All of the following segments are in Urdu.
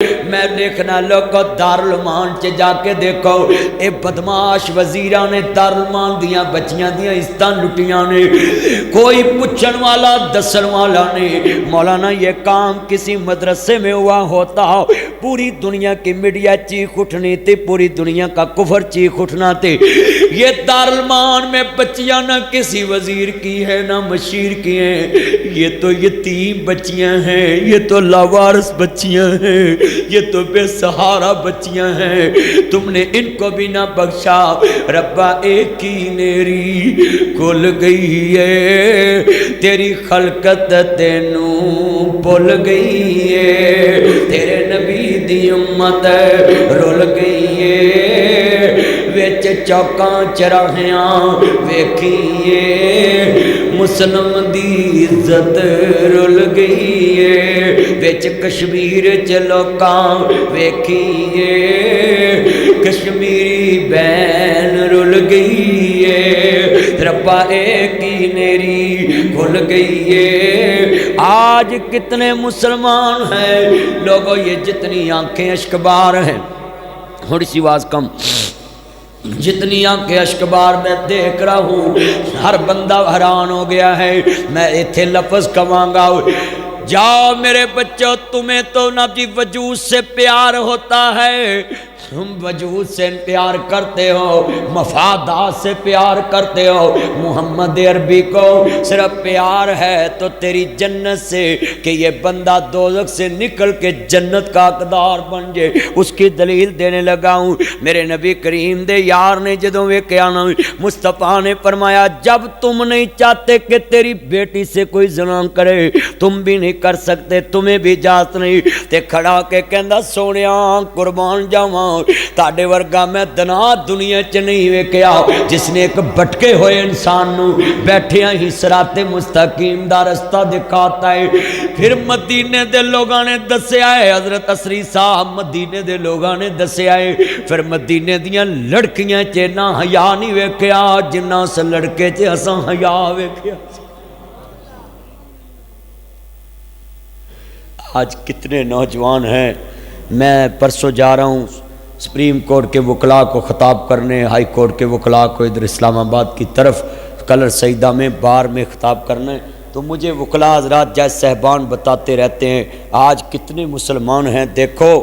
میں دیکھنا لوگو دارالمان چ جا کے دیکھو اے بدماش وزیران نے دارالمان دیاں بچیاں دیاں عزتاں لٹیاں نے، کوئی پوچھن والا دسن والا نہیں۔ مولانا یہ کام کسی مدرسے میں ہوا ہوتا پوری دنیا کی میڈیا چیخ اٹھنی تھی، پوری دنیا کا کفر چیخ اٹھنا تھی۔ یہ دارالمان میں بچیاں نہ کسی وزیر کی ہے نہ مشیر کی ہیں، یہ تو یتیم بچیاں ہیں، یہ تو لاوارث بچیاں ہیں، یہ تو بے سہارا بچیاں ہیں، تم نے ان کو بھی نہ بخشا۔ ربا ایک ہی نیری کھل گئی ہے، تیری خلقت تینوں بھول گئی ہے، تیرے نبی دی امت رول گئی ہے، وچ چوکاں چراہیاں ویکھیے، مسلم دی عزت رول گئی ہے، وچ کشمیر چ لوکاں ویکھیے، کشمیری بین رول گئی ہے، ربا ایک ہی نیری کھل گئی ہے۔ آج کتنے مسلمان ہیں لوگوں، یہ جتنی آنکھیں اشکبار ہیں، تھوڑی سی آواز کم، جتنی آنکھیں اشکبار میں دیکھ رہا ہوں، ہر بندہ حیران ہو گیا ہے۔ میں ایتھے لفظ کہاں گا، جاؤ میرے بچوں، تمہیں تو نہ جی وجود سے پیار ہوتا ہے، تم وجود سے پیار کرتے ہو، مفادات سے پیار کرتے ہو، محمد عربی کو صرف پیار ہے تو تیری جنت سے کہ یہ بندہ دوزخ سے نکل کے جنت کا حقدار بن جائے، اس کی دلیل دینے لگا ہوں۔ میرے نبی کریم دے یار نے جدوں ویکھیا نا، مصطفیٰ نے فرمایا جب تم نہیں چاہتے کہ تیری بیٹی سے کوئی زنا کرے، تم بھی نہیں کر سکتے، تمہیں بھی اجازت نہیں، تے کھڑا کے کہندا سونیا قربان جاواں تاڑے ورگا میں دنا دنیا چ نہیں ویکھیا جس نے ایک بھٹکے ہوئے انسان نو بیٹھیاں ہی صراط مستقیم دا رستہ دکھاتا ہے۔ پھر مدینے دے لوگاں نے دسیا ہے، حضرت عصری صاحب مدینے دے لوگاں نے دسیا ہے، پھر مدینے دیاں لڑکیاں چ نہ حیا نہیں ویکھیا جنہ اس لڑکے چ اساں حیا ویکھیا۔ آج کتنے نوجوان ہیں، میں پرسوں جا رہا ہوں سپریم کورٹ کے وکلاء کو خطاب کرنے، ہائی کورٹ کے وکلاء کو ادھر اسلام آباد کی طرف کلر سیدہ میں بار میں خطاب کرنے، تو مجھے وکلاء حضرات جج صاحبان بتاتے رہتے ہیں آج کتنے مسلمان ہیں، دیکھو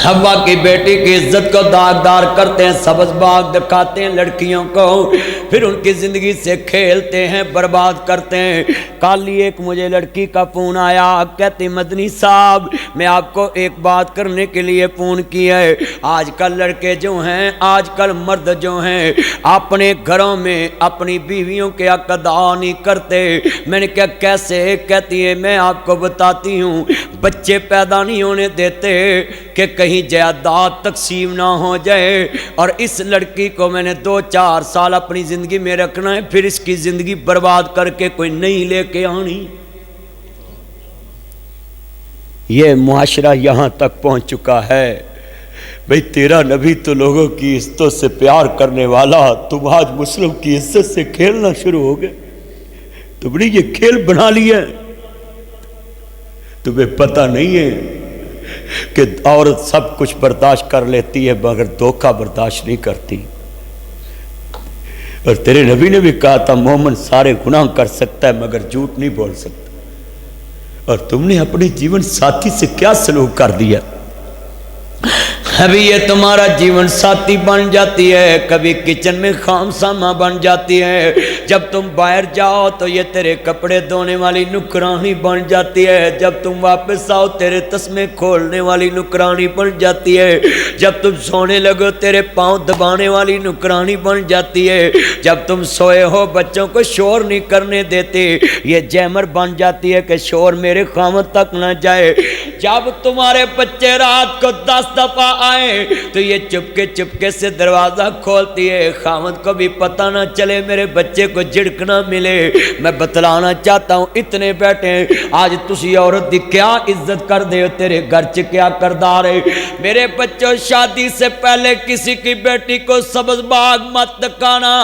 حوا کی بیٹی کی عزت کو داغدار کرتے ہیں، سبز باغ دکھاتے ہیں لڑکیوں کو، پھر ان کی زندگی سے کھیلتے ہیں، برباد کرتے ہیں۔ کل ہی ایک مجھے لڑکی کا فون آیا، کہتی مدنی صاحب میں آپ کو ایک بات کرنے کے لیے فون کیا ہے، آج کل لڑکے جو ہیں، آج کل مرد جو ہیں اپنے گھروں میں اپنی بیویوں کے حق ادا نہیں کرتے۔ میں نے کہا کیسے؟ کہتی ہے میں آپ کو بتاتی ہوں، بچے پیدا نہیں ہونے دیتے کہ کہیں جائیداد تقسیم نہ ہو جائے، اور اس لڑکی کو میں نے 2-4 سال اپنی زندگی میں رکھنا ہے، پھر اس کی زندگی برباد کر کے کوئی نہیں لے کے آنی۔ یہ معاشرہ یہاں تک پہنچ چکا ہے۔ بھئی تیرا نبی تو لوگوں کی عزتوں سے پیار کرنے والا، تم آج مسلم کی عزت سے کھیلنا شروع ہو گئے، تم نے یہ کھیل بنا لیا، تمہیں پتہ نہیں ہے کہ عورت سب کچھ برداشت کر لیتی ہے مگر دھوکہ برداشت نہیں کرتی۔ اور تیرے نبی نے بھی کہا تھا مومن سارے گناہ کر سکتا ہے مگر جھوٹ نہیں بول سکتا، اور تم نے اپنے جیون ساتھی سے کیا سلوک کر دیا۔ ابھی یہ تمہارا جیون ساتھی بن جاتی ہے، کبھی کچن میں خام سامہ بن جاتی ہے، جب تم باہر جاؤ تو یہ تیرے کپڑے دھونے والی نکرانی بن جاتی ہے، جب تم واپس آؤ تیرے تسمے کھولنے والی نکرانی بن جاتی ہے، جب تم سونے لگو تیرے پاؤں دبانے والی نکرانی بن جاتی ہے، جب تم سوئے ہو بچوں کو شور نہیں کرنے دیتے، یہ جیمر بن جاتی ہے کہ شور میرے خامد تک نہ جائے، جب تمہارے بچے رات کو 10 دفعہ آئے تو یہ چپکے سے دروازہ کھولتی ہے، خامد کو بھی پتہ نہ چلے میرے بچے کو جھڑک نہ ملے۔ میں بتلانا چاہتا ہوں اتنے بیٹھے ہیں، آج تسی عورت دی کیا عزت کر دے ہو، تیرے گھر چ کیا کردار ہے۔ میرے بچوں شادی سے پہلے کسی کی بیٹی کو سبز باغ مت دکھانا،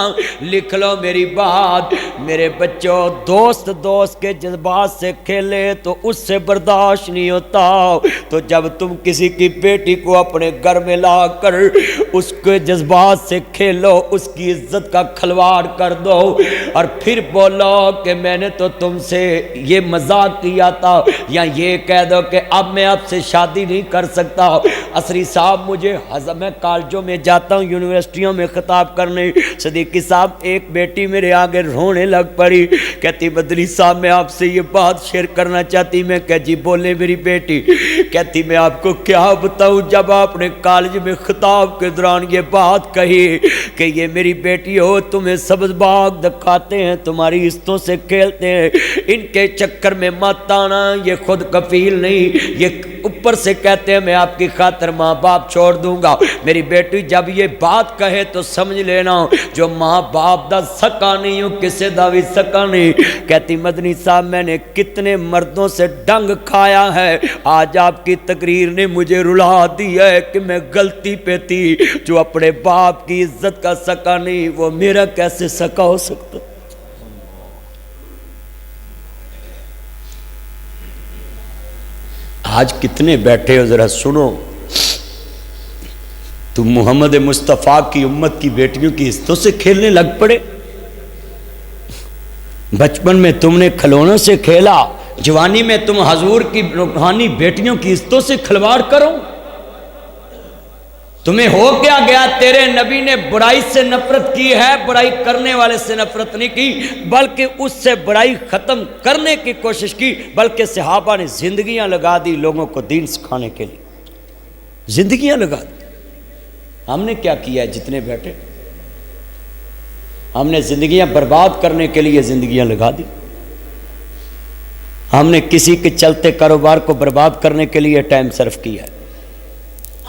لکھ لو میری بات میرے بچوں، دوست کے جذبات سے کھیلے تو اس سے برداشت نہیں ہوتا، ہوگا تو جب تم کسی کی بیٹی کو اپنے گھر میں لا کر اس کے جذبات سے کھیلو، اس کی عزت کا کھلواڑ کر دو اور پھر بولو کہ میں نے تو تم سے یہ مذاق کیا تھا، یا یہ کہہ دو کہ اب میں آپ سے شادی نہیں کر سکتا۔ عصری صاحب مجھے میں کالجوں میں جاتا ہوں، یونیورسٹیوں میں خطاب کرنے، صدیقی صاحب ایک بیٹی میرے آگے رونے لگ پڑی، کہتی مدنی صاحب میں آپ سے یہ بات شیئر کرنا چاہتی۔ میں کہ جی بولے میری بیٹی۔ کہتی میں آپ کو کیا بتاؤں، جب آپ نے کالج میں خطاب کے دوران یہ بات کہی کہ یہ میری بیٹی ہو، تمہیں سبز باغ دکھاتے ہیں، تمہاری عزتوں سے کھیلتے ہیں، ان کے چکر میں مت آنا، یہ خود کفیل نہیں، یہ اوپر سے کہتے ہیں میں آپ کی خاطر ماں باپ چھوڑ دوں گا۔ میری بیٹی جب یہ بات کہے تو سمجھ لینا جو ماں باپ دا سکا نہیں ہوں، کسے دا بھی سکا نہیں۔ کہتی مدنی صاحب میں نے کتنے مردوں سے ڈنگ کھایا ہے، آج آپ کی تقریر نے مجھے رلا دیا ہے کہ میں غلطی پہ تھی، جو اپنے باپ کی عزت کا سکا نہیں وہ میرا کیسے سکا ہو سکتا۔ آج کتنے بیٹھے ہو ذرا سنو، تم محمد مصطفیٰ کی امت کی بیٹیوں کی عزتوں سے کھیلنے لگ پڑے۔ بچپن میں تم نے کھلونوں سے کھیلا، جوانی میں تم حضور کی روحانی بیٹیوں کی عزتوں سے کھلواڑ کرو۔ تمہیں ہو کیا گیا؟ تیرے نبی نے برائی سے نفرت کی ہے، برائی کرنے والے سے نفرت نہیں کی، بلکہ اس سے برائی ختم کرنے کی کوشش کی، بلکہ صحابہ نے زندگیاں لگا دی لوگوں کو دین سکھانے کے لیے، زندگیاں لگا دی۔ ہم نے کیا کیا ہے جتنے بیٹھے؟ ہم نے زندگیاں برباد کرنے کے لیے زندگیاں لگا دی۔ ہم نے کسی کے چلتے کاروبار کو برباد کرنے کے لیے ٹائم صرف کیا ہے۔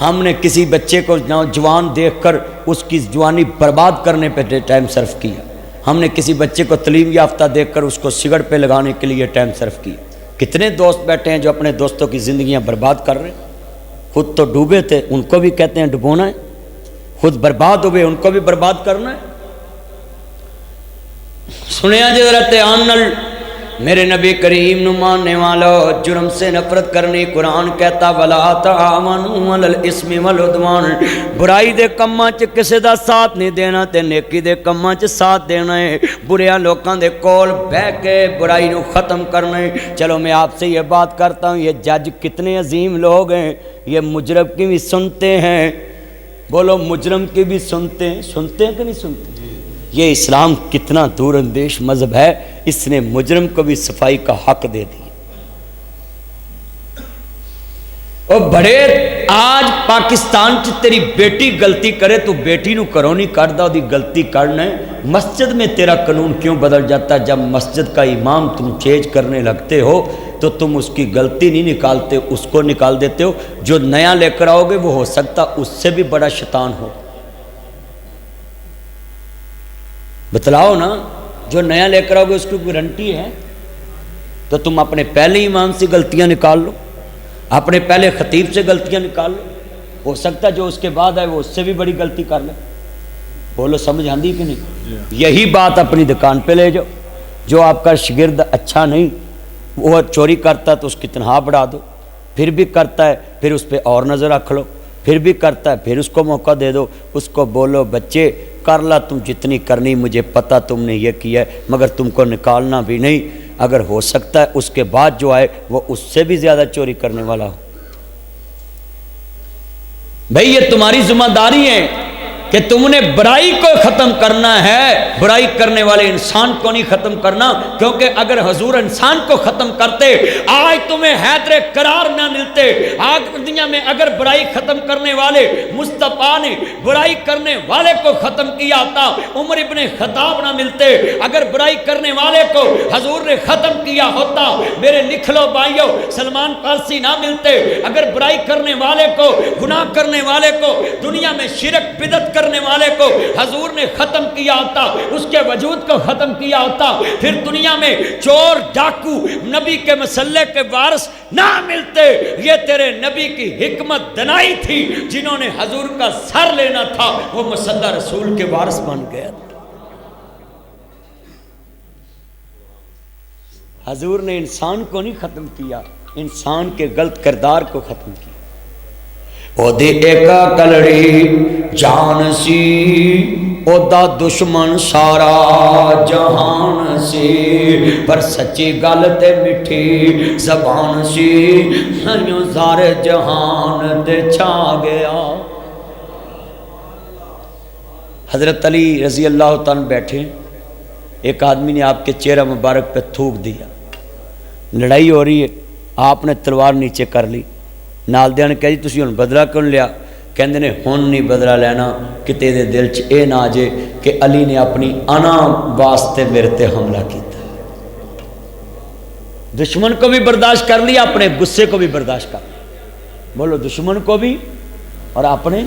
ہم نے کسی بچے کو نوجوان دیکھ کر اس کی جوانی برباد کرنے پہ ٹائم صرف کیا۔ ہم نے کسی بچے کو تعلیم یافتہ دیکھ کر اس کو سگڑ پہ لگانے کے لیے ٹائم صرف کیا۔ کتنے دوست بیٹھے ہیں جو اپنے دوستوں کی زندگیاں برباد کر رہے ہیں؟ خود تو ڈوبے تھے، ان کو بھی کہتے ہیں ڈبونا ہے، خود برباد ہوئے ان کو بھی برباد کرنا ہے۔ سنیا جی ذرا دھیان نال، میرے نبی کریم نو ماننے والو، جرم سے نفرت کرنی، قرآن کہتا وَلَا تَعَاوَنُوا عَلَى الْإِثْمِ وَالْعُدْوَانِ، برائی دے کماں چ کسے دا ساتھ نہیں دینا تے نیکی دے کماں چ ساتھ دینا ہے، بریاں لوکاں دے کول بہ کے برائی نو ختم کرنا ہے۔ چلو میں آپ سے یہ بات کرتا ہوں، یہ جج کتنے عظیم لوگ ہیں، یہ مجرم کی بھی سنتے ہیں، بولو مجرم کی بھی سنتے ہیں، سنتے ہیں کہ نہیں سنتے؟ یہ اسلام کتنا دور اندیش مذہب ہے، اس نے مجرم کو بھی صفائی کا حق دے دیا۔ اور بڑے آج پاکستان چ تیری بیٹی غلطی کرے تو بیٹی نو کرو نہیں کردا، دی غلطی کرنا ہے۔ مسجد میں تیرا قانون کیوں بدل جاتا ہے؟ جب مسجد کا امام تم چینج کرنے لگتے ہو تو تم اس کی غلطی نہیں نکالتے، اس کو نکال دیتے ہو۔ جو نیا لے کر آؤ گے وہ ہو سکتا اس سے بھی بڑا شیطان ہو۔ بتلاؤ نا، جو نیا لے کر آؤ گے اس کی گارنٹی ہے؟ تو تم اپنے پہلے امام سے غلطیاں نکال لو، اپنے پہلے خطیب سے غلطیاں نکال لو، ہو سکتا ہے جو اس کے بعد آئے وہ اس سے بھی بڑی غلطی کر لے۔ بولو سمجھ آندی کہ نہیں؟ یہی بات اپنی دکان پہ لے جاؤ۔ جو آپ کا شاگرد اچھا نہیں، وہ چوری کرتا ہے تو اس کی تنخواہ بڑھا دو، پھر بھی کرتا ہے پھر اس پہ اور نظر رکھ لو، پھر بھی کرتا ہے پھر اس کو موقع دے دو، اس کو بولو بچے کر لا تم جتنی کرنی، مجھے پتہ تم نے یہ کیا ہے مگر تم کو نکالنا بھی نہیں، اگر ہو سکتا ہے اس کے بعد جو آئے وہ اس سے بھی زیادہ چوری کرنے والا ہو۔ بھئی یہ تمہاری ذمہ داری ہے کہ تم نے برائی کو ختم کرنا ہے، برائی کرنے والے انسان کو نہیں ختم کرنا، کیونکہ اگر حضور انسان کو ختم کرتے آج تمہیں حیدر قرار نہ ملتے۔ آج دنیا میں اگر برائی ختم کرنے والے مصطفیٰ نے برائی کرنے والے کو ختم کیا ہوتا، عمر ابن خطاب نہ ملتے۔ اگر برائی کرنے والے کو حضور نے ختم کیا ہوتا، میرے لکھ لو بھائیو، سلمان فارسی نہ ملتے۔ اگر برائی کرنے والے کو، گناہ کرنے والے کو، دنیا میں شرک بدعت کرنے والے کو حضور نے ختم کیا ہوتا، اس کے وجود کو ختم کیا ہوتا، پھر دنیا میں چور ڈاکو نبی کے مسلح کے وارث نہ ملتے۔ یہ تیرے نبی کی حکمت دنائی تھی، جنہوں نے حضور کا سر لینا تھا وہ مصدق رسول کے وارث بن گیا۔ حضور نے انسان کو نہیں ختم کیا، انسان کے غلط کردار کو ختم کیا۔ او دے ایکا کلڑی جان سی، او دا دشمن سارا جہان سی، پر سچی گل تے مٹھی زبان سی، ہنیوں سارے جہان تے چھا گیا۔ حضرت علی رضی اللہ تعالیٰ بیٹھے، ایک آدمی نے آپ کے چہرہ مبارک پہ تھوک دیا، لڑائی ہو رہی ہے، آپ نے تلوار نیچے کر لی، نال دیاں نے کہا جی تسی ہن بدلہ کیوں لیا؟ کہندے نے ہن نہیں بدلہ لینا کہ تیرے دل چ اے نہ آ جے کہ علی نے اپنی انا واسطے میرے تے حملہ کیتا۔ دشمن کو بھی برداشت کر لیا، اپنے غصے کو بھی برداشت کر لیا، بولو دشمن کو بھی اور اپنے،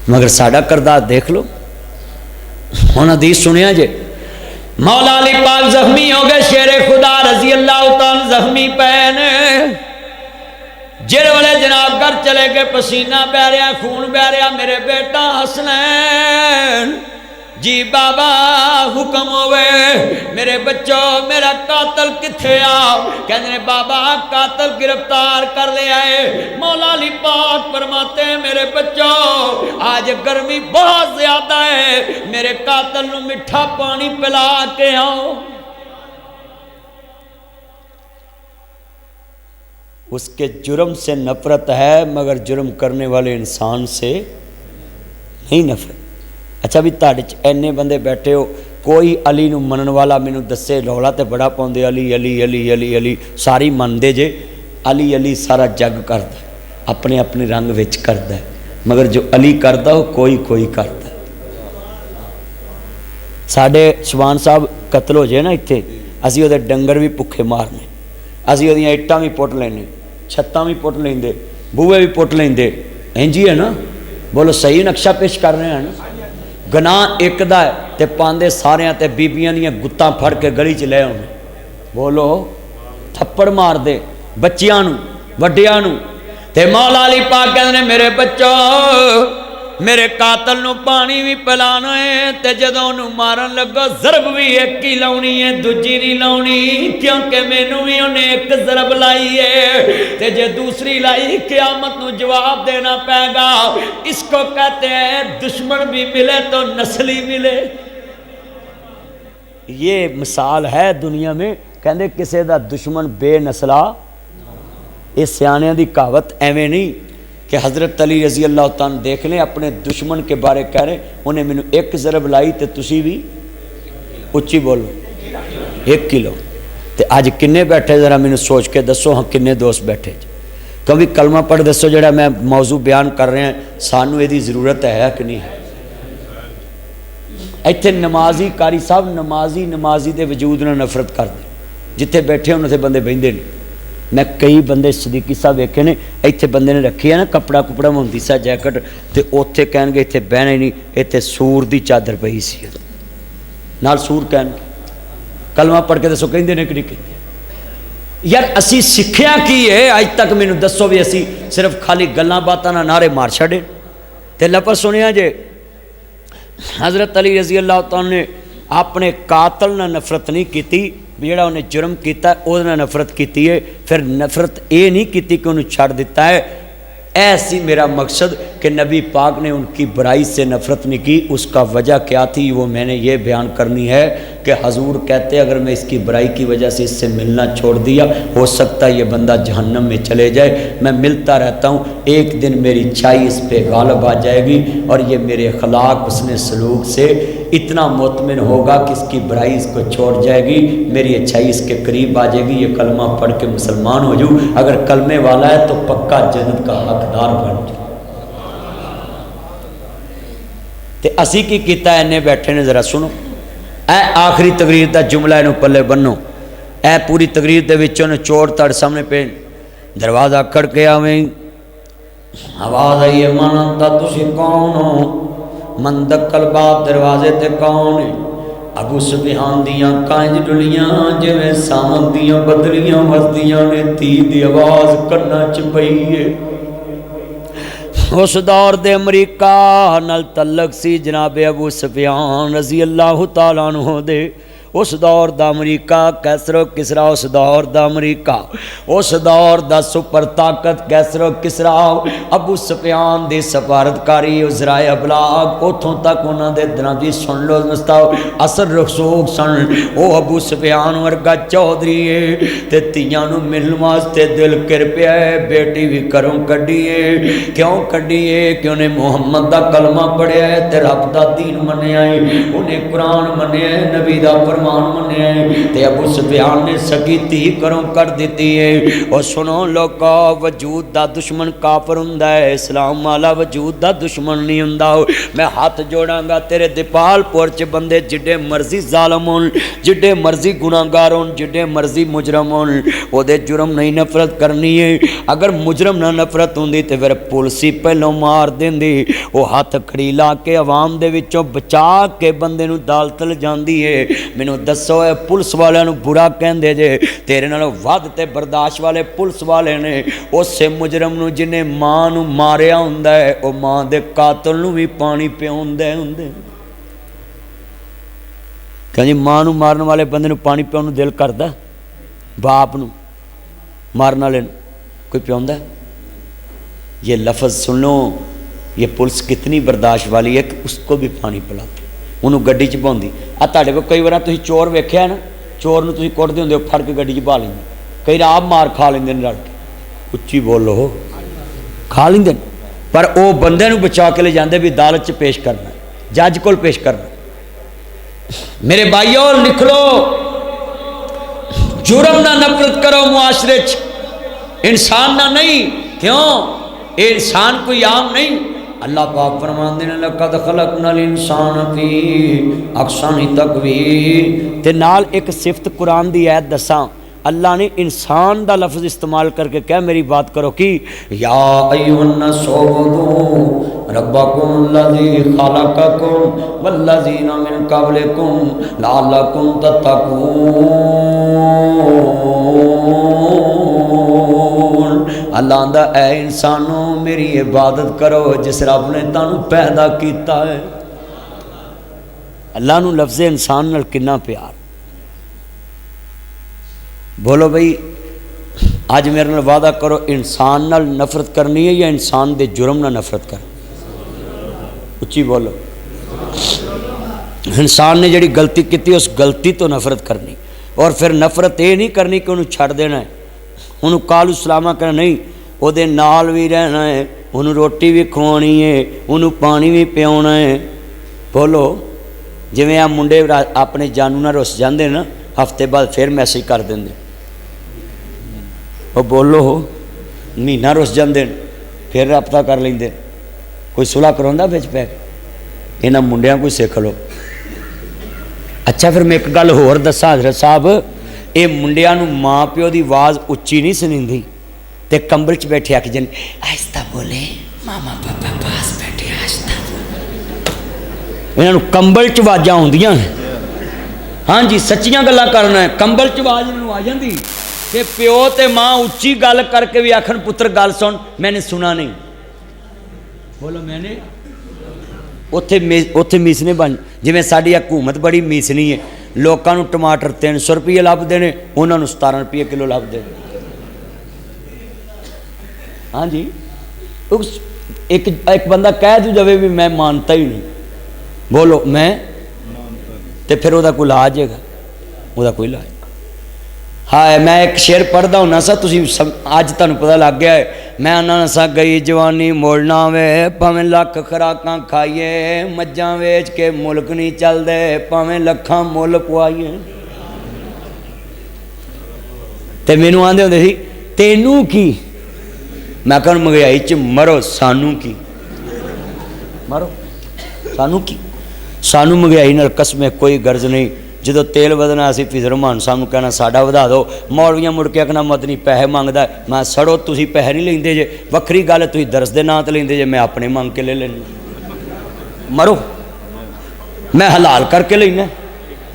مگر ساڈا کردار دیکھ لو۔ ہن حدیث سنیا جے، مولا علی پاک زخمی ہو گئے، شیر خدا رضی اللہ تعالی زخمی پین، جڑ والے جناب گھر چلے گئے، پسینہ بہ رہا، خون بہ رہا، میرے بیٹا حسنین جی بابا حکم ہوئے، میرے بچوں میرا قاتل کتھے آ؟ کہنے نے بابا قاتل گرفتار کر لے آئے۔ مولا علی پاک فرماتے ہیں میرے بچوں آج گرمی بہت زیادہ ہے، میرے قاتل نو میٹھا پانی پلا کے آؤ۔ اس کے جرم سے نفرت ہے مگر جرم کرنے والے انسان سے نہیں نفرت۔ اچھا بھی تاڑے اینے بندے بیٹھے ہو، کوئی علی نو منن والا مینوں دسے، رولا تے بڑا پاؤندے علی علی علی علی علی ساری من دے جے، علی علی سارا جگ کردا ہے، اپنے اپنے رنگ وچ کردا ہے، مگر جو علی کردا ہو کوئی کوئی کردا ہے۔ ساڈے شبان صاحب قتل ہو جائے نا اتنے، اسی وہ ڈنگر بھی بھکھے مارنے، اسی وہ اٹاں بھی پٹ لینے، چھتاں بھی پٹ لیندے، بوئے بھی پٹ لیندے، انجی ہے نا؟ بولو صحیح نقشہ پیش کر رہے ہیں نا؟ گناہ ایک دا ہے تے پاندے سارے تے بیبیاں دیاں گتاں پھڑ کے گلی چ لے آنے، بولو تھپڑ مار دے بچیاں نو وڈیاں نو۔ تے مولا علی پاک کہندے میرے بچوں میرے قاتل نو پانی بھی پلانا ہے، تے جدوں نو مارن لگو ضرب بھی ایک ہی لاؤنی ہے، دوجی نہیں لاؤنی، کیونکہ مینوں بھی انہیں ایک ضرب لائی ہے، تے جے دوسری لائی قیامت نو جواب دینا پائے گا۔ اس کو کہتے ہیں دشمن بھی ملے تو نسلی ملے۔ یہ مثال ہے دنیا میں، کہندے کسے دا دشمن بے نسلہ، اس سیانیاں دی کہاوت ایویں نہیں کہ حضرت علی رضی اللہ تعالیٰ دیکھ لیں اپنے دشمن کے بارے کہہ رہے انہیں مینوں ایک ضرب لائی تے تسی بھی اچھی بولو 1 کلو۔ تے آج کنے بیٹھے ذرا مینوں سوچ کے دسو، ہاں کنے دوست بیٹھے کبھی کلمہ پڑھ دسو جڑا میں موضوع بیان کر رہے ہیں سانو یہ دی ضرورت ہے کہ نہیں ہے؟ ایتھے نمازی قاری صاحب نمازی دے وجود نہ نفرت کر دے، جتھے بیٹھے انہوں سے بندے بہندے نہیں۔ میں کئی بندے صدیقی صاحب ویکھے نے، ایتھے بندے نے رکھی ہے نا کپڑا کپڑا ہوندی سا جیکٹ، تے اوتھے کہن گے ایتھے بہنا ہی نہیں، ایتھے سور دی چادر پئی سی نال سور کہن گے، کلمہ پڑھ کے دسو کہندے نے کہ نہیں کہندے؟ یار اسی سکھیا کی ہے اج تک مینوں دسو بھی اسی صرف خالی گلاں باتاں نال نعرے مار چھڑے؟ تے لفظ سنیا جے حضرت علی رضی اللہ تعالیٰ نے اپنے قاتل نہ نفرت نہیں کیتی، جڑا انہیں جرم کیتا ہے وہ نفرت کیتی ہے، پھر نفرت یہ نہیں کیتی کہ انہوں چھڑ دیتا ہے۔ ایسی میرا مقصد کہ نبی پاک نے ان کی برائی سے نفرت نہیں کی، اس کا وجہ کیا تھی وہ میں نے یہ بیان کرنی ہے کہ حضور کہتے اگر میں اس کی برائی کی وجہ سے اس سے ملنا چھوڑ دیا ہو سکتا ہے یہ بندہ جہنم میں چلے جائے، میں ملتا رہتا ہوں، ایک دن میری اچھائی اس پہ غالب آ جائے گی اور یہ میرے اخلاق حسن سلوک سے اتنا مطمئن ہوگا کہ اس کی برائی اس کو چھوڑ جائے گی، میری اچھائی اس کے قریب آ جائے گی، یہ کلمہ پڑھ کے مسلمان ہو جاؤں، اگر کلمے والا ہے تو پکا جنت کا حقدار بن جائے۔ تے اسی کی کیتا ہے انہیں بیٹھے نے ذرا سنو، اے آخری تقریر دا جملہ انہوں پلے بنو، اے پوری تقریر دے وچوں نے چوڑ تڑ سامنے پہ دروازہ کھڑکے آویں، آواز آئی ہے مانتا تسی کون ہو؟ من دکل باب دروازے تے کون ہے؟ ابو سفیان دیاں کانج ڈلیاں جویں ساون دیاں بدلیاں وسدیاں نے تی دی آواز کرنا چپئی ہے۔ اس دور دے امریکہ نال تعلق سی جناب ابو سفیان رضی اللہ تعالیٰ عنہ دے، اس دور دا امریکہ کیسر و کسرا، اس دور دا امریکہ، اس دور دا سپر طاقت کیسر و کسرا، ابو سفیان دی سفارتکاری ذرائع ابلاغ اتھوں تک انہاں دے دراں دی سن لو مستاؤ اثر رسوخ سن۔ او ابو سفیان ورگا چودھری ہے تے تیاں نو ملن واسطے دل کر پیا ہے، بیٹی بھی کروں کڈی ہے، کیوں کڈی ہے کہ انہیں محمد دا کلمہ پڑھیا ہے تے رب دا دین منیا ہے، انہیں قرآن منیا ہے، نبی دا فرمان منیا ہے، تے ابو سفیان نے سکی تھی کروں کر دیتی ہے۔ اور سنو لوگا، وجود دا دشمن کافر ہوندا ہے، اسلام والا وجود دا دشمن نہیں ہوندا۔ میں ہاتھ جوڑاں گا تیرے دیپال پور چ بندے جڈے مرضی ظالم ہون، جڈے مرضی گناہگار ہون، جڈے مرضی مجرم ہون، او دے جرم نہیں نفرت کرنی ہے۔ اگر مجرم نہ نفرت ہوندی تے پھر پولیسی پہلوں مار دیندی، وہ ہاتھ کھڑی لا کے عوام دے وچوں بچا کے بندے نو دالت لے جاندی ہے۔ مینوں دسو اے پولیس والے نو برا کہندے جے، تیرے نالوں ود تے برداشت والے پولیس والے نے اس مجرم نو جنے ماں نو ماریا ہوندا ہے، او ماں دے قاتل نو بھی پانی پیاوندے ہوندے۔ کہ جی ماں نو مارن والے بندے نو پانی پیاون نو دل کردا، باپ نو مارن والے نو کوئی پیاوندا ہے؟ یہ لفظ سنو، یہ پولیس کتنی برداشت والی ہے کہ اس کو بھی پانی پلاتی، انہوں گڈی چ پاؤندی۔ تہاڈے کو کئی بار تسی چور ویکھیا نا، چور نو تسی کٹدے ہوندے ہو، پھڑ کے گڈی چ پا لیندے، کئی آپ مار کھا لیندے رل کے، اچھی بولو، کھا لیندے، پر او بندے نو بچا کے لے جاندے بھی عدالت چ پیش کرنا، جج کول پیش کرنا۔ میرے بھائیو لکھ لو، جرم نہ نفرت کرو معاشرے چ، انسان نہ نہیں، کیوں؟ اے انسان کوئی عام نہیں۔ اللہ پاک فرماندے نے لقد خلقنا الانسان فی احسن تقویم، تے نال ایک صفت قرآن دی آیت دساں، اللہ نے انسان دا لفظ استعمال کر کے کہا میری بات کرو کی یا ایھا الناس اعبدوا ربکم الذی خلقکم والذین من قبلکم لعلکم تتقون۔ اللہ آندا اے انسانوں میری عبادت کرو جس رب نے تانوں پیدا کیتا ہے۔ اللہ نو لفظ انسان نال کنا پیار، بولو بھئی آج میرے نال وعدہ کرو انسان نال نفرت کرنی ہے یا انسان دے جرم نال نفرت کر؟ اچھی بولو، انسان نے جڑی غلطی کیتی اس غلطی تو نفرت کرنی، اور پھر نفرت یہ نہیں کرنی کہ انہوں چھڑ دینا ہے، انہوں کالو سلامہ کرنا نہیں، وہ دے نال بھی رہنا ہے، انہوں روٹی بھی کھوانی ہے، انہوں پانی بھی پیونا ہے۔ بولو جی میں آپ منڈے اپنے جانو نہ رس جاندے نا، ہفتے بعد پھر میسیج کر دیں، وہ بولو مہینہ رس جاندے پھر رابطہ کر لیں، کوئی صلح کراؤندا بچ پہ، انہاں منڈیاں کوئی سیکھ لو۔ اچھا پھر میں ایک گل ہور دساں حضرت صاحب، اے منڈیاں نو ماں پیو دی آواز اچھی نہیں سنیندی تے کمبل چ بیٹھے آ کے جن آہستہ بولے ماما پاپا پاس بیٹھے آہستہ، انہاں نو کمبل چ آوازاں ہوندیاں، ہاں جی سچیاں گلاں کرنا ہے، کمبل چ آواز انہاں نو آ جاندی کہ پیو تے ماں اچھی گل کر کے بھی آکھن پتر گل سن، میں نے سنا نہیں، بولو میں نے اوتھے میسنے بن، جویں ساڈی حکومت بڑی میسنی ہے، لوکاں نو ٹماٹر 300 روپیے لبدے نے، انہاں نو 17 روپیے کلو لبدے، ہاں جی ایک بندہ کہہ دو جاوے بھی میں مانتا ہی نہیں، بولو میں تے پھر وہ کوئی علاج ہے گا، وہ کوئی علاج۔ ہاں میں ایک شعر پڑھدا ہونا سا، تسی اج تانوں پتہ لگ گیا ہے، میں آنا سا گئی جوانی موڑنا وے پاویں لکھ خوراکاں کھائیے، مجھاں ویچ کے ملک نہیں چل دے پاویں لکھاں مل پوائیے۔ تے مینوں آندے ہوندے سی تینوں کی، میں کہوں مہنگائی چ مرو، سانوں کی مرو، سانوں کی، سانوں مہنگائی نال قسمیں کوئی غرض نہیں، جدو تیل ودنا اسی فیض رحمان صاحب نوں کہنا ساڈا ودا دو، مولویاں مڑ کے آکھنا مدنی پیسے منگدا ہے، میں سڑو تسی پیسے نہیں لیندے جے، وکھری گل تسی درس دے نام تے لیندے جے، میں اپنے منگ کے لے لینا، مرو میں حلال کر کے لینا،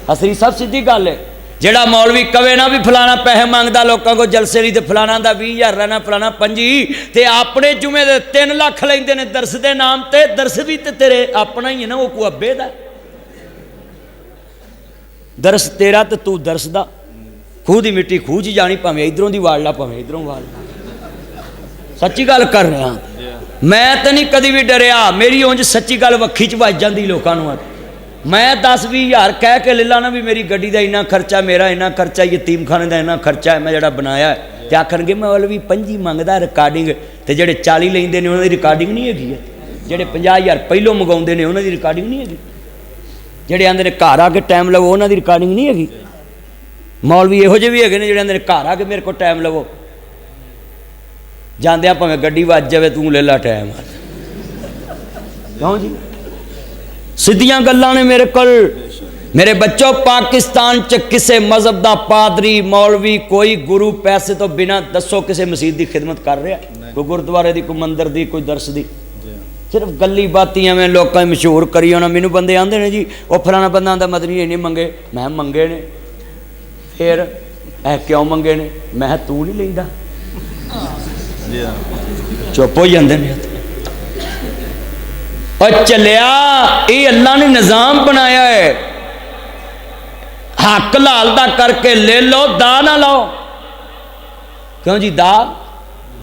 اصلی سب سیدھی گل ہے۔ جڑا مولوی کہے نا بھی فلانا پیسے منگدا لوکاں کو جلسے نہیں تے فلانا دا 20,000 رہنا فلانا 25 تے اپنے جمعے دے 3 لاکھ لیندے نے درس دے نام تے، درس بھی تے تیرے اپنا ہی ہے نا، وہ کو ابے دا درس تیرا تو تو درس دا خوہ دی مٹی خوہ چ جانی پاویں ادھروں دی واڑ لا پاویں ادھروں واڑ لا سچی گل کر رہا میں تو نہیں کدی بھی ڈریا میری اونج سچی گل وکھی چ وج جاندی لوکاں نوں میں 10-20 کہہ کے لے لانا بھی میری گڈی دا اینا خرچہ میرا اینا خرچہ یتیم خانے دا اینا خرچہ ہے میں جڑا بنایا ہے تے آکھن گے مولوی 25 منگدا ریکارڈنگ تے جڑے 40 لیندے نے انہاں دی ریکارڈنگ نہیں ہیگی جڑے 50,000 پہلوں منگاوندے نے انہاں دی ریکارڈنگ نہیں ہیگی جڑے آندے نے گھر آ کے ٹائم لو انہاں دی ریکارڈنگ نہیں ہیگی مولوی یہو جہے بھی ہے نے جڑے آندے نے گھر آ کے میرے کو ٹائم لو جاندیاں پاویں گڈی وج جاوے تو لے لا ٹائم کیوں جی سیدھیاں گلاں نے میرے کول میرے بچوں پاکستان چ کسے مذہب دا پادری مولوی کوئی گرو پیسے تو بنا دسو کسے مسجد دی خدمت کر رہا کوئی گردوارے دی کوئی مندر دی کوئی درس دی صرف گلی باتیاں میں لوکاں مشہور کری ہونا مینوں بندے آندے نے جی وہ فلانا بندہ آندا مدنی نہیں منگے میں منگے نے پھر اے کیوں منگے نے میں تو نہیں لیندا چپ ہو جاندے نے اور چلیا یہ اللہ نے نظام بنایا ہے حق لال دا کر کے لے لو دا نہ لاؤ کیوں جی دا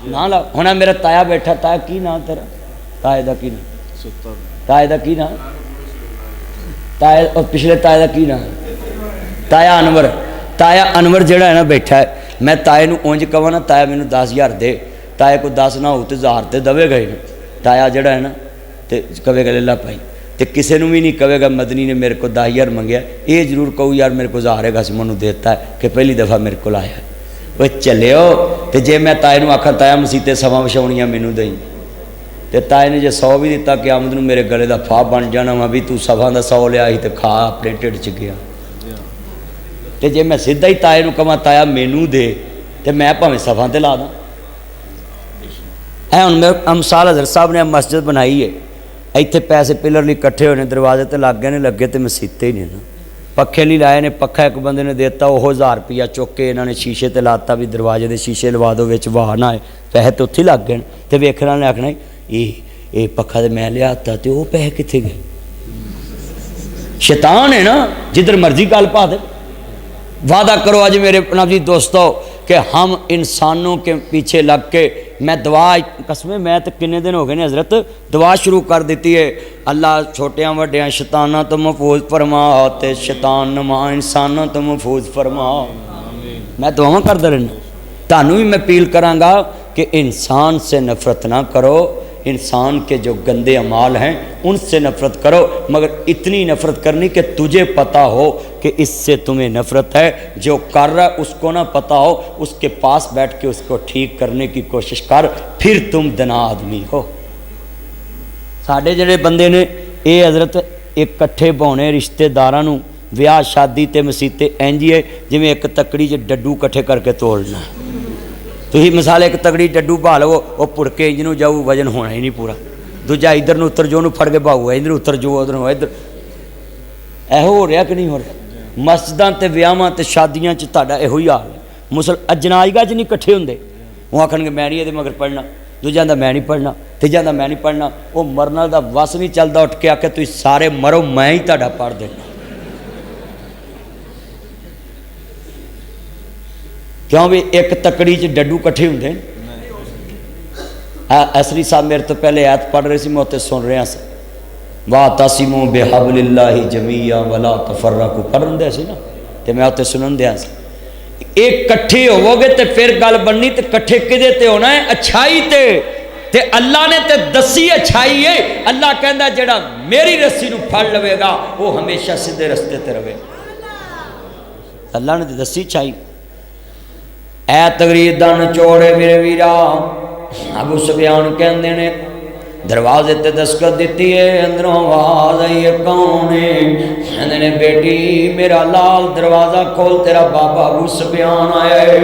نہ لاؤ ہونا میرا تایا بیٹھا تایا کی نام تیرا تائے دا کی نام تائے دا کی نام تائے اور پچھلے تائے دا کی نام تایا انور جڑا ہے نا بیٹھا ہے میں تائے نو اونج کہواں نا تایا مینوں 10,000 دے تائے کو 10 نہ ہو تے 1000 تے دوے گئے تایا جڑا ہے نا تے کہے گا للہ پائی تے کسے نو بھی نہیں کہے گا مدنی نے میرے کو 10,000 منگیا یہ ضرور کہو یار میرے کو 1000 گا منو دیتا ہے کہ پہلی دفعہ میرے کو آیا وہ چلے ہو تے جے میں تائے نو آکھاں تایا مسیتے سوا وچھاونیاں مینوں دئی تے تائے نے جے 100 بھی دیتا قیامت نو میرے گلے دا پھا بن جانا وا بھی تو سوا دا 100 لیا ہی تے کھا اپنے ٹھڈ چ گیا تے جے میں سیدھا ہی تائے نو کہاں تایا مینوں دے تے میں بھاویں سوا تے لا داں ہن امثال حضرت صاحب نے مسجد بنائی ہے ایتھے پیسے پلر لی کٹھے ہونے دروازے تے لگ گئے نے لگے تے مسیتے ہی نہیں نا پکھے لی لائے نے پکھا ایک بندے نے دیتا وہ 1000 روپیہ چک کے انہوں نے شیشے تے لاتا بھی دروازے دے شیشے لوا دو وچ واہ نہ آئے پیسے تو اتھی لگ گئے تے ویکھنا نے آکھنا یہ پکھا تے میں لیا آتا تے وہ پیسے کتنے گئے شیطان ہے نا جدھر مرضی گل پا دے وعدہ کرو آج میرے نبی دوستو کہ ہم انسانوں کے پیچھے لگ کے میں دعا قسمیں میں تو کنے دن ہو گئے نے حضرت دعا شروع کر دیتی ہے اللہ چھوٹیاں وڈیاں شیطاناں تو محفوظ فرما تے شیطان نما انساناں تو محفوظ فرما میں دعاواں کردا رہنا تانوں بھی میں اپیل کراں گا کہ انسان سے نفرت نہ کرو انسان کے جو گندے اعمال ہیں ان سے نفرت کرو مگر اتنی نفرت کرنی کہ تجھے پتہ ہو کہ اس سے تمہیں نفرت ہے جو کر رہا ہے اس کو نہ پتہ ہو اس کے پاس بیٹھ کے اس کو ٹھیک کرنے کی کوشش کر پھر تم دنا آدمی ہو ساڈے جڑے بندے نے اے حضرت ایک کٹھے بونے رشتے داراں نوں ویاہ شادی تے مسیتے اینج ہے جویں ایک تکڑی چ ڈڈو کٹھے کر کے توڑنا تو ہی مثال ایک تگڑی ڈڈو پا لو وہ پڑ کے انجنوں جاؤ وزن ہونا ہی نہیں پورا دوجا ادھر نو اتر جو پھڑ کے باؤ ادھر اتر جو ادھر ادھر یہ ہو رہا کہ نہیں ہو رہا مسجداں تے ویاواں تے شادیاں چ تہاڈا یہو ہی حال ہے جنازگاہ چ نہیں کٹھے ہوندے وہ آکھن گے میں نہیں یہ مگر پڑھنا دوجا دا میں نہیں پڑھنا تیجا دا میں نہیں پڑھنا وہ مرنا دا وس نہیں چلتا اٹھ کے آ کے تھی سارے مرو میں ہی تہاڈا پڑھ دینا کیوں بھی ایک تکڑی چ ڈڈو کٹھے ہوندے اسری صاحب میرے تو پہلے آیت پڑھ رہے سی میں اتنے سن رہا سا واعتصموا بحبل اللہ جمیعا ولا تفرقوا پڑھن دے سی نا تے میں اتنے سنن دیا سا ایک کٹھے ہوو گے تے پھر گل بننی تے کٹھے کدے تے ہونا ہے اچھائی تے اللہ نے تے دسی اچھائی ہے اللہ کہندا جڑا میری رسی نو پھڑ لوے گا وہ ہمیشہ سیدھے رستے تے رہے اللہ نے تے دسی اچھائی اے تقریر دا نچوڑے میرے ویرا ابو سفیان کہندے نے دروازے تے دستخط دیتی ہے اندروں آواز آئی ہے کون ہے کہندے نے بیٹی میرا لال دروازہ کھول تیرا بابا ابو سفیان آیا ہے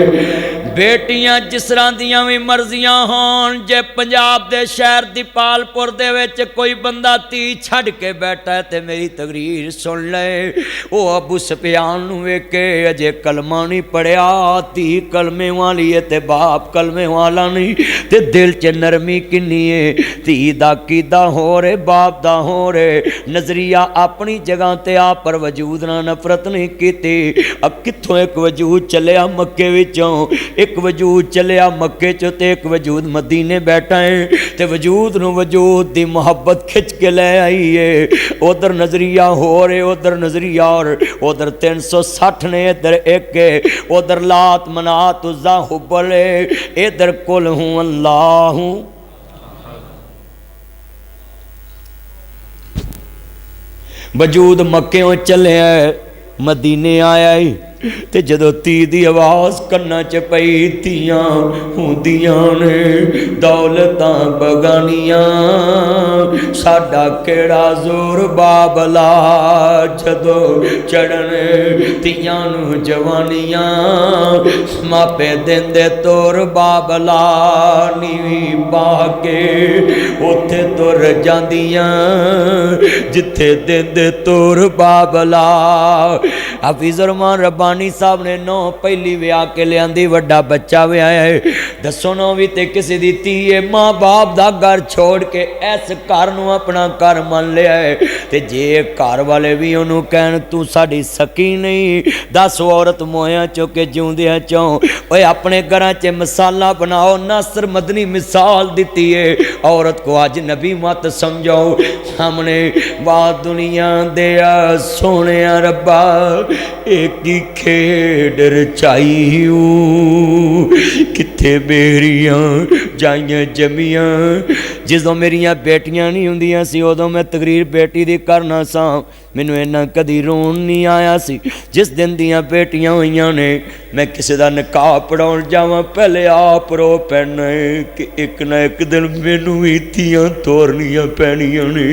بیٹیاں جس طرح دیاں بھی مرضیاں ہون، جے پنجاب دے شہر دیپالپور دے وچ کوئی بندہ تی چھڑ کے بیٹھا ہے تے میری تقریر سن لے، وہ ابو سفیان نو ویکھ کے اجے کلمہ نہیں پڑھیا، تی کلمے والی ہے تے باپ کلمے والا نہیں، تے دل چ نرمی کنی ہے، تی دا کیدا ہو رہے باپ دا ہو رہے، نظریہ اپنی جگہ تے آپ پر وجود نہ نفرت نہیں کیتی۔ اب کتھوں ایک وجود چلیا مکے وچوں، ایک وجود چلیا مکے چوں تے ایک وجود مدینے بیٹھا ہے، تے وجود نو وجود دی محبت کھچ کے لے آئی ہے، ادھر نظریہ ہو رہے ادھر نظریہ، اور ادھر 360 نے ادھر ایک ہے، ادھر لات منات عزا حبل ہے، ادھر قل ہوں اللہ ہوں۔ وجود مکیوں چلے ہے مدینے آیا ہے، تے جدو تی دی آواز کرنا چ پئی، تیاں ہوندیاں نے دولتاں بگانیاں، ساڈا کیڑا زور بابلا، جدو چڑھن تیاں نو جوانیاں، ماپے دیندے تور بابلا، نیوی باہ کے اوتھے تر جاندیاں، جتھے دیندے تور بابلا۔ حافظ رحمان ربانی صاحب نے نو پہلی ویاہ کے لے آندی، وڈا بچہ ویاہ ہے، دسو نو بھی تے کسی دی تی ہے، ماں باپ دا گھر چھوڑ کے ایس گھر نو اپنا گھر مان لیا ہے، تے جے گھر والے بھی انہوں کہن تو ساڈی سکی نہیں، 10 عورت مویاں چوکے جیوندیاں چوں، اوے اپنے گھراں چ مثالہ بناؤ، ناصر مدنی مثال دیتی ہے، عورت کو آج نبی مت سمجھو، سامنے بات دنیا دیا سونے ربا ایک ہی کھیڈ رچائیو، کتھے میریاں جائیاں جمیاں، جدوں میریاں بیٹیاں نہیں ہوندیاں سی ادوں میں تقریر بیٹی دی کرنا سا، مینوں اینا کدی رون نہیں آیا سی، جس دن دیاں بیٹیاں ہوئیاں نے میں کسی دا نکاح پڑھاؤن جاواں پہلے آپ رو پینا ہے کہ ایک نہ ایک دن مینوں ہی تھیاں تورنیاں پینیاں نے،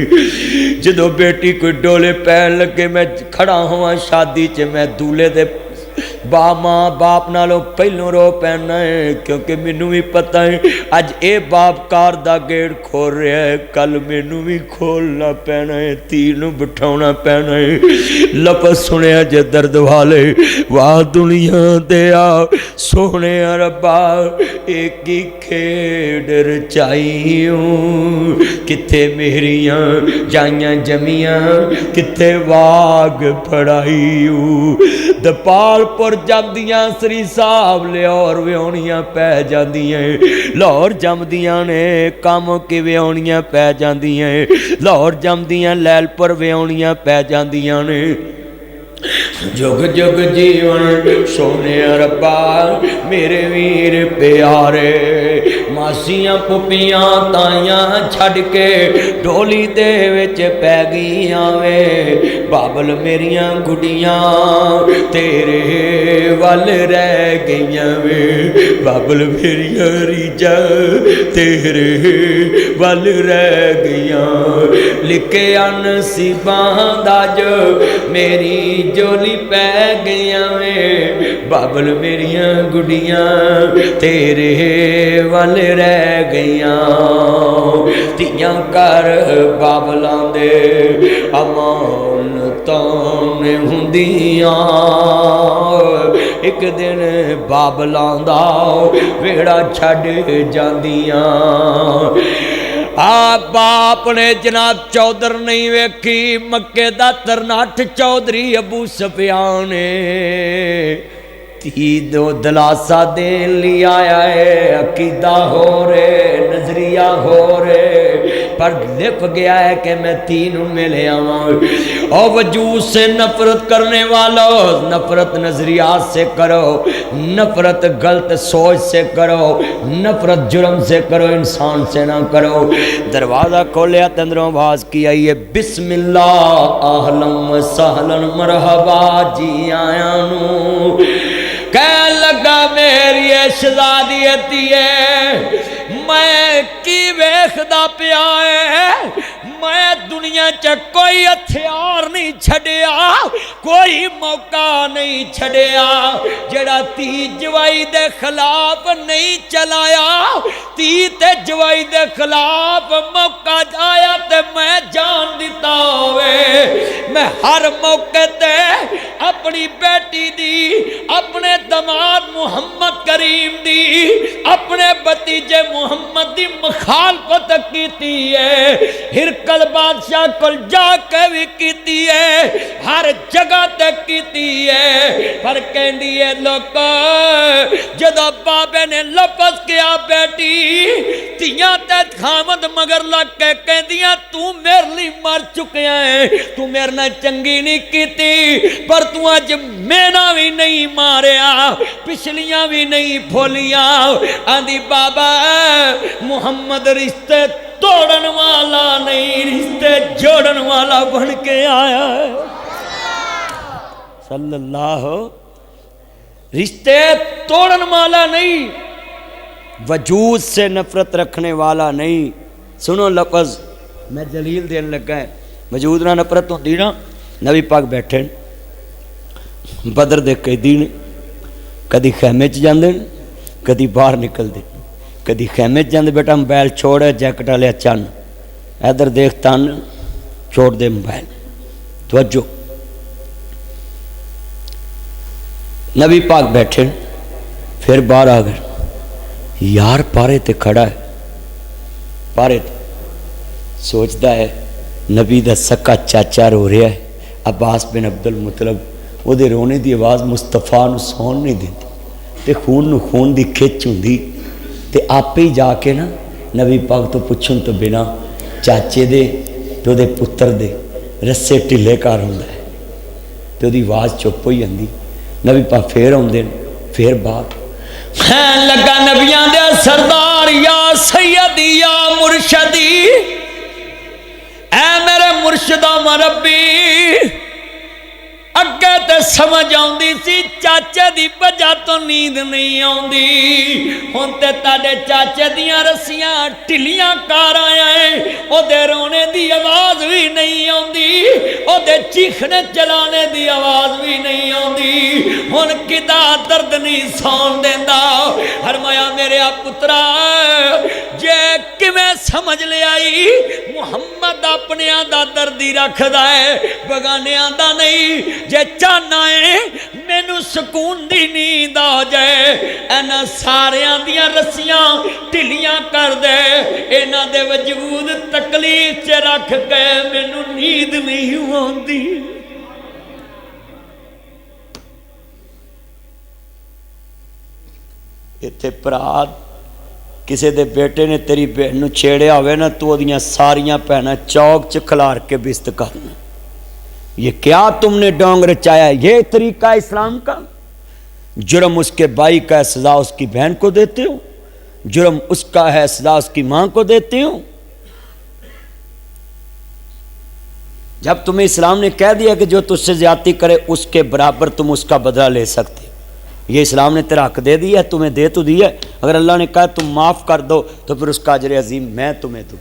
جدو بیٹی کوئی ڈولے پہن لگے میں کھڑا ہوا شادی چ میں دولے دے ماں باپ نالوں پہلوں رو پینا ہے، کیونکہ مینوں بھی پتہ ہے اج اے باپ کار دا گیڑ کھول رہا ہے، کل مینوں بھی کھولنا پینا ہے، تینوں بٹھاؤنا پینا ہے۔ لفظ سنیا جے درد والے، واہ دنیا دیا سونے ربا ایک ہی کھیڈ رچائیوں، کتھے میریاں جائیاں جمیاں، کتھے واگ پڑھائیوں، دپال پر جاندیاں سری صاحب لاہور ویونیاں پہ جاندیاں، لاہور جمدیاں نے کام کی ویونیاں پہ جاندیاں، لاہور جمدیاں لیل پر ویونیاں پہ جاندیاں نے، جگ جگ جیون سونے ربا میرے ویر پیارے، ماسیاں پپیاں تائیاں چھڑ کے ڈولی دے وچ پہ گئیاں وے، بابل میریاں گڈیاں تیرے ول رہ گئیاں وے، بابل میریاں ریجا تیرے ول رہ گئیاں، لکھے نصیباں دا جو میری جولی پہ گئیاں وے، بابل میریاں گڈیاں تیرے ول رہ گئیاں، تیاں کر بابلاں دے امانتاں نے ہوندیاں، ایک دن بابلاں دا ویڑا چھڈ جاندیاں۔ آپ باپ نے جناب چودھر نہیں ویکھی، مکے دا ترناٹھ چودھری ابو سفیان تھی دو دلاسا دین لی آیا ہے، عقیدہ ہو رہے نظریہ ہو رہے، پر لپ گیا ہے کہ میں تینوں میں لے آواں، اور وجود سے نفرت کرنے والوں نفرت نظریات سے کرو، نفرت غلط سوچ سے کرو، نفرت جرم سے کرو، انسان سے نہ کرو۔ دروازہ کھولیا تندروں آواز کی آئی ہے، بسم اللہ اہلا و سہلا مرحبا جی آیا نو، کہنے لگا میری شہزادی ہے میں کی ویکھدا پیا ہے، میں دنیا چ کوئی ہتھیار پیار نہیں چھڑیا، کوئی موقع نہیں چھڑیا، جڑا تی جوائی دے خلاف نہیں چلایا، تی تے جوائی دے خلاف موقع آیا تے میں جان دیتا ہوئے، میں ہر موقع تے اپنی بیٹی دی، اپنے دماد محمد کریم دی، اپنے بتیجے محمد دی مخالفت کیتی ہے، ہرکل بادشاہ کل جا کے بھی کیتی ہے، ہر جگہ تک کیتی ہے، پر کہندی ہے لوکا جدو بابے نے لفظ کیا بیٹی تیاں تے خامد مگر لگ کے کہندیاں تو میرے لی مر چکیا ہے، تو میرے نہ چنگی نہیں کیتی، پر تو آج مینا بھی نہیں ماریا، پچھلیاں بھی نہیں پھولیاں، آندھی بابا محمد رشتے توڑن والا نہیں، رشتے جوڑن والا بن کے آیا ہے صلی اللہ، رشتے توڑن والا نہیں، وجود سے نفرت رکھنے والا نہیں۔ سنو لفظ میں دلیل دین لگا ہے، وجود نہ نفرت ہوندی نا، نبی پاک بیٹھے بدر دے قیدی نے، کدی خیمے چ جاندے کدی باہر نکل دے، کدی خیمے چ جاندے بیٹا موبائل چھوڑے جیکٹ والے چن، ادھر دیکھ تن چھوڑ دے موبائل، توجہ۔ نبی پاک بیٹھے پھر باہر آ گئے، یار پارے تے کھڑا ہے، پارے تے سوچتا ہے نبی دا سکا چاچا رو رہا ہے، عباس بن عبد المطلب، وہ دے رونے دی آواز مصطفیٰ نو سون نہیں دیتی، تے خون نو خون دی کھچ ہوندی، تے آپ ہی جا کے نا نبی پاک تو پوچھن تو بنا چاچے دے تو دے پتر دے رسے ٹھلے کار ہوندا ہے، تے دی آواز چپ ہوئی جاندی، نبی پاک پھر آندے پھر باہر لگا نبیاں دے سردار یا سیدی یا مرشدی، اے میرے مرشدہ مربی، اگے تے سمجھ آندی سی چاچے دی وجہ تو نیند نہیں آندی، ہن تے تاڈے چاچے دیاں رسیاں ٹھلیاں کار آیا ہے، او دے رونے دی آواز بھی نہیں آندی، او دے چیخنے چلانے دی آواز بھی نہیں آندی، ہن کدا درد نہیں سون دیندا، فرمایا میرے پترا جے کیویں سمجھ لے آئی محمد اپنیاں دا دردی رکھدا ہے بگانیاں دا نہیں، جے چاہنا ہے مینو سکون دی نیند آ جائے اینا ساریاں دیاں رسیاں ٹھلیاں کر دے، اینا دے وجود تکلیف چے رکھ کے مینو نیند نہیں آندی۔ ایتھے پرات کسے دے بیٹے نے تیری بہن نو چھیڑیا ہوئے نا، تو دیاں ساریاں پہنا چوک چ کھلار کے بست کرنا، یہ کیا تم نے ڈونگ رچایا ہے؟ یہ طریقہ اسلام کا؟ جرم اس کے بھائی کا ہے، سزا اس کی بہن کو دیتے ہو، جرم اس کا ہے، سزا اس کی ماں کو دیتے ہو۔ جب تمہیں اسلام نے کہہ دیا کہ جو تجھ سے زیادتی کرے اس کے برابر تم اس کا بدلہ لے سکتے، یہ اسلام نے تیرا حق دے دیا ہے، تمہیں دے تو دیا ہے، اگر اللہ نے کہا تم معاف کر دو تو پھر اس کا اجر عظیم میں تمہیں دوں،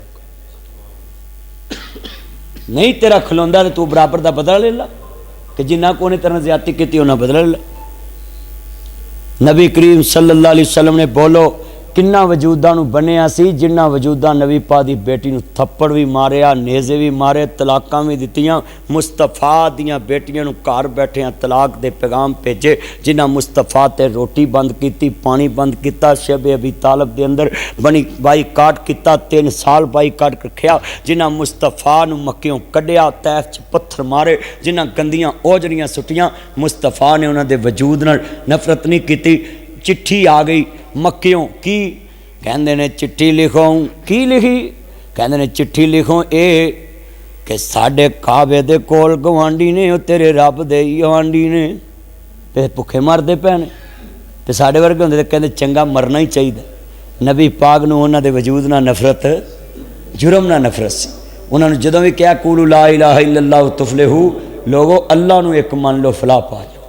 نہیں تیرا کھلوندا تو برابر دا بدلہ لے لا، کہ جنہ کو نے تیرا زیادتی کی تھی انہیں بدلہ لے لا۔ نبی کریم صلی اللہ علیہ وسلم نے بولو کنہ وجودہ نو بنیا سی، جنہ وجودہ نبی پاک دی بیٹی نو تھپڑ بھی ماریا، نیزے بھی مارے، طلاقاں بھی دتیاں، مصطفیٰ دیاں بیٹیاں نو کار بیٹھے ہیں طلاق دے پیغام بھیجے، جنہ مصطفیٰ تے روٹی بند کیتی، پانی بند کیتا، شب ابی طالب دے اندر بنی بائی کاٹ کیتا، 3 سال بائی کاٹ رکھیا، جنہ مصطفیٰ نو مکیوں کڈیا، طیف چ پتھر مارے، جنہ گندیاں اوجریاں سٹیاں، مصطفیٰ نے انہاں دے وجود نال نفرت نہیں کیتی۔ چٹھی آ گئی مکیوں کی، کہندے نے چٹھی لکھو، کی لکھی؟ کہندے نے چٹھی لکھو اے کہ ساڈے کعبے دے کول گوانڈی نے، تیرے رب دے گوانڈی نے تے بھکھے مردے پے نے، تے ساڈے ورگے ہوندے تے کہندے چنگا مرنا ہی چاہیے۔ نبی پاک نو انہاں دے وجود نہ نفرت، جرم نہ نفرت سی، انہاں نے جدوں بھی کہا قولوا لا الہ الا اللہ تفلحوا، لوگو اللہ نو ایک مان لو فلاح پا جاؤ،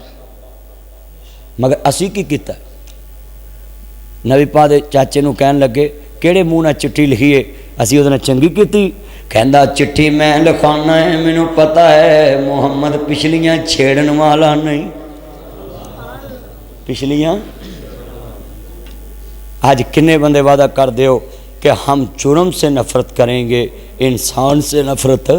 مگر اسی کی کیتا؟ نبی پاک دے چاچے نو کہن لگے کیڑے منہ نہ چٹھی لکھیے، اسی وہ چنگی کیتی، کہندا چٹھی میں لکھانا ہے، مینوں پتا ہے محمد پچھلیاں چھیڑن والا نہیں، پچھلیاں آج کنے بندے وعدہ کر دیو کہ ہم جرم سے نفرت کریں گے، انسان سے نفرت،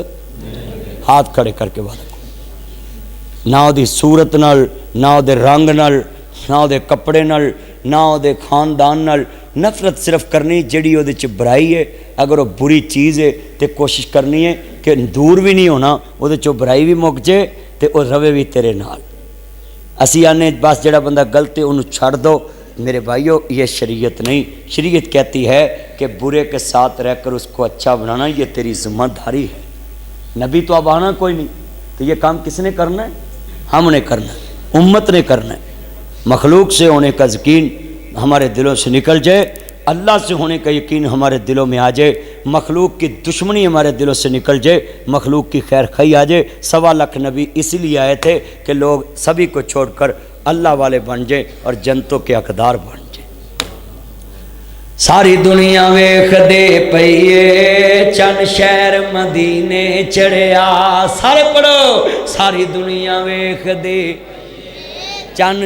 ہاتھ کھڑے کر کے وعدہ کرو، نہ دی صورت نال، نہ دے رنگ نال، نہ دے کپڑے نال، نہ دے خاندان نال، نفرت صرف کرنی جڑی وہ چ برائی ہے، اگر وہ بری چیز ہے تو کوشش کرنی ہے کہ دور بھی نہیں ہونا، وہ برائی بھی مک جائے تو وہ روے بھی تیرے نال۔ اسی آنے بس جڑا بندہ غلط ہے انہوں چھڑ دو، میرے بھائیو یہ شریعت نہیں، شریعت کہتی ہے کہ برے کے ساتھ رہ کر اس کو اچھا بنانا یہ تیری ذمہ داری ہے۔ نبی تو اب آنا کوئی نہیں، تو یہ کام کس نے کرنا ہے؟ ہم نے کرنا ہے، امت نے کرنا ہے۔ مخلوق سے ہونے کا یقین ہمارے دلوں سے نکل جائے، اللہ سے ہونے کا یقین ہمارے دلوں میں آ جائے، مخلوق کی دشمنی ہمارے دلوں سے نکل جائے، مخلوق کی خیر خواہی آ جائے۔ 1.25 لاکھ نبی اس لیے آئے تھے کہ لوگ سبھی کو چھوڑ کر اللہ والے بن جائیں اور جنتوں کے حقدار بن جائیں۔ ساری دنیا ویکھ دے پئیے چند شہر مدینے چڑھیا، سارے پڑھو، ساری دنیا ویکھ دے چند،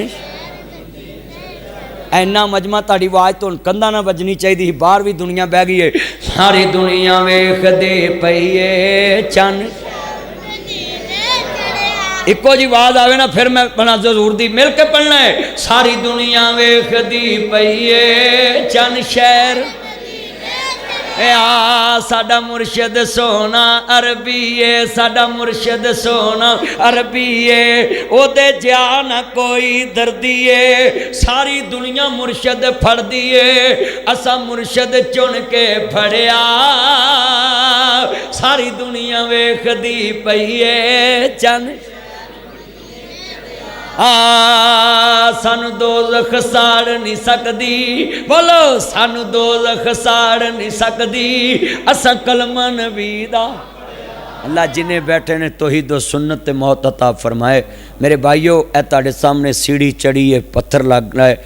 اینا مجمع تاڑی آواز تو کندھا نہ بجنی چاہیے، باہر بھی دنیا بہ گئی ہے۔ ساری دنیا ویکھ دے پئیے چند، ایکو جی آواز آوے نا پھر میں بنا ضرور دی مل کے پڑھنا ہے۔ ساری دنیا ویکھ دی پئیے چند شہر، ساڈا مرشد سونا عربی ہے، ساڈا مرشد سونا عربی ہے، او دے جا نہ کوئی دردی ہے، ساری دنیا مرشد پھڑ دیے، اسا مرشد چن کے پھڑیا، ساری دنیا ویکھ دی پئیے چند، سانو دوزخ ساڑ نہیں سکدی، بولو سانو دوزخ ساڑ نہیں سکدی، اسا کلمہ نبی دا۔ اللہ جنہیں بیٹھے نے توحید و سنت موت عطا فرمائے۔ میرے بھائیو اے تاڑے سامنے سیڑھی چڑھی ہے، پتھر لگ رہا ہے،